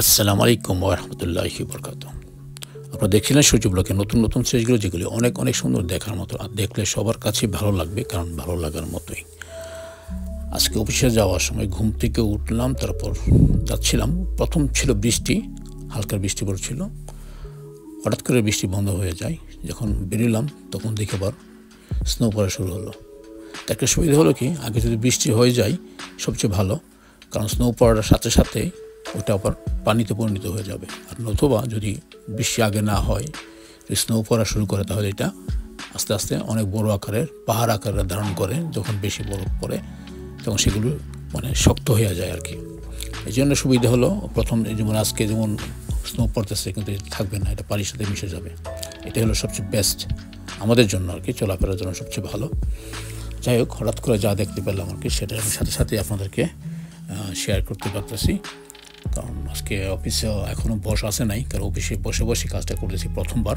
আসসালামু আলাইকুম ওয়া রাহমাতুল্লাহি ওয়া বারাকাতুহু। আপনারা দেখছিলেন সূর্য ব্লকের নতুন নতুন সিরিজগুলো, যেগুলি অনেক অনেক সুন্দর দেখার মতো, আর দেখলে সবার কাছেই ভালো লাগবে, কারণ ভালো লাগার মতোই। আজকে অফিসে যাওয়ার সময় ঘুম থেকে উঠলাম, তারপর যাচ্ছিলাম। প্রথম ছিল বৃষ্টি, হালকা বৃষ্টি পড়ছিল। হঠাৎ করে বৃষ্টি বন্ধ হয়ে যায়। যখন বেরোলাম তখন দেখে আবার স্নো পড়া শুরু হলো। একটা সুবিধা হলো কি, আগে যদি বৃষ্টি হয়ে যায় সবচেয়ে ভালো, কারণ স্নো পড়ার সাথে সাথে ওটা আবার পানিতে পরিণত হয়ে যাবে। আর নতুবা যদি বৃষ্টি আগে না হয়, যদি স্নো পড়া শুরু করে, তাহলে এটা আস্তে আস্তে অনেক বড় আকারের পাহাড় আকারে ধারণ করে। যখন বেশি বরফ পড়ে তখন সেগুলো শক্ত হয়ে যায় আর কি। এই জন্য সুবিধা হলো, প্রথম যেমন আজকে যেমন স্নো পড়তেছে কিন্তু থাকবে না, এটা পানির সাথে মিশে যাবে। এটা হলো সবচেয়ে বেস্ট আমাদের জন্য আর কি, চলাফেরার জন্য সবচেয়ে ভালো। যাই হোক, হঠাৎ করে যা দেখতে পেলাম আর কি, সেটা আমি সাথে সাথে আপনাদেরকে শেয়ার করতে পারতেছি। কারণ আজকে অফিসেও এখনও বস আসে নাই, কারণ অফিসে বসে বসে কাজটা করতেছি প্রথমবার,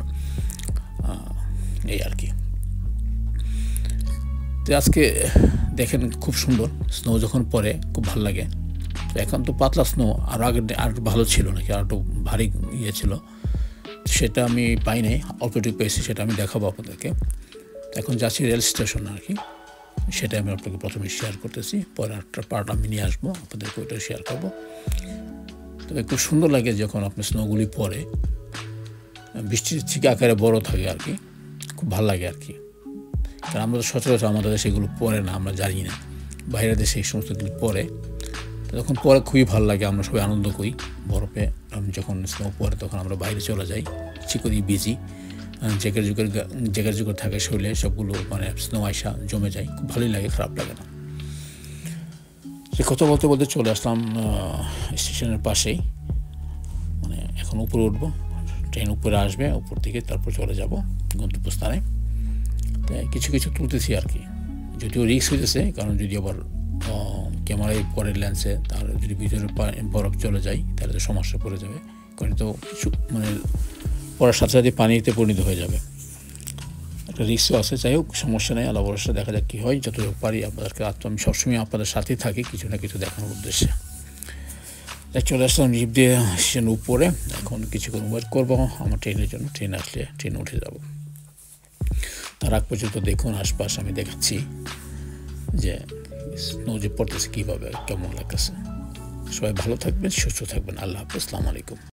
এই আর কি। তো আজকে দেখেন খুব সুন্দর স্নো যখন পড়ে খুব ভালো লাগে। তো এখন তো পাতলা স্নো, আর আগে আর ভালো ছিল নাকি, আর একটু ভারী ছিল, সেটা আমি পাই নাই, অল্পটুকু পেয়েছি, সেটা আমি দেখাবো আপনাদেরকে। এখন যাচ্ছি রেল স্টেশন আর কি, সেটা আমি আপনাকে প্রথমে শেয়ার করতেছি, পরে একটা পার্ট আমি নিয়ে আসবো, আপনাদেরকে ওইটা শেয়ার করবো। তবে খুব সুন্দর লাগে যখন আপনার স্নোগুলি পড়ে, বৃষ্টির থেকে আকারে বড় থাকে আর কি, খুব ভালো লাগে আর কি। কারণ আমরা সচরাচর আমাদের দেশে এগুলো পড়ে না, আমরা জানি না, বাইরের দেশে এই সমস্তগুলি পড়ে। তখন পরে খুবই ভালো লাগে, আমরা সবাই আনন্দ করি। বরফে যখন স্নো পড়ে তখন আমরা বাইরে চলে যাই, চিকরি বিজি জ্যাকেট জুকের থাকে শরীরে, সবগুলো স্নো আইসা জমে যায়, খুব ভালোই লাগে, খারাপ লাগে না। সে কথা বলতে বলতে চলে আসলাম স্টেশনের পাশেই। এখন উপরে উঠবো, ট্রেন উপরে আসবে, উপর থেকে তারপর চলে যাব গন্তব্যস্থানে। তাই কিছু কিছু তুলতেছি আর কি, যদিও রিস্ক হইতেছে, কারণ যদি আবার ক্যামেরায় পরের লেন্সে, তাহলে যদি ভিতরে বরফ চলে যায় তাহলে তো সমস্যা পড়ে যাবে, কারণ তো কিছু পড়ার সাথে সাথে পানিতে পরিণত হয়ে যাবে, একটা রিস্কও আছে। যাই হোক, সমস্যা নেই, আল্লাহ ভরসা, দেখা যাক কী হয়। যতটুকু পারি আপনাদেরকে, আমি সবসময় আপনাদের সাথেই থাকি কিছু না কিছু দেখানোর উদ্দেশ্যে। চলে আসলাম জিপ দিয়ে স্টেশন উপরে। এখন কিছুক্ষণ ওয়েট করবো আমার ট্রেনের জন্য, ট্রেন আসলে ট্রেনে উঠে যাব। তার আগ পর্যন্ত দেখুন আশপাশ আমি দেখাচ্ছি যে স্নো যে পড়তেছে কীভাবে, কেমন লাগতেছে। সবাই ভালো থাকবেন, সুস্থ থাকবেন। আল্লাহ হাফেজ, আসসালামু আলাইকুম।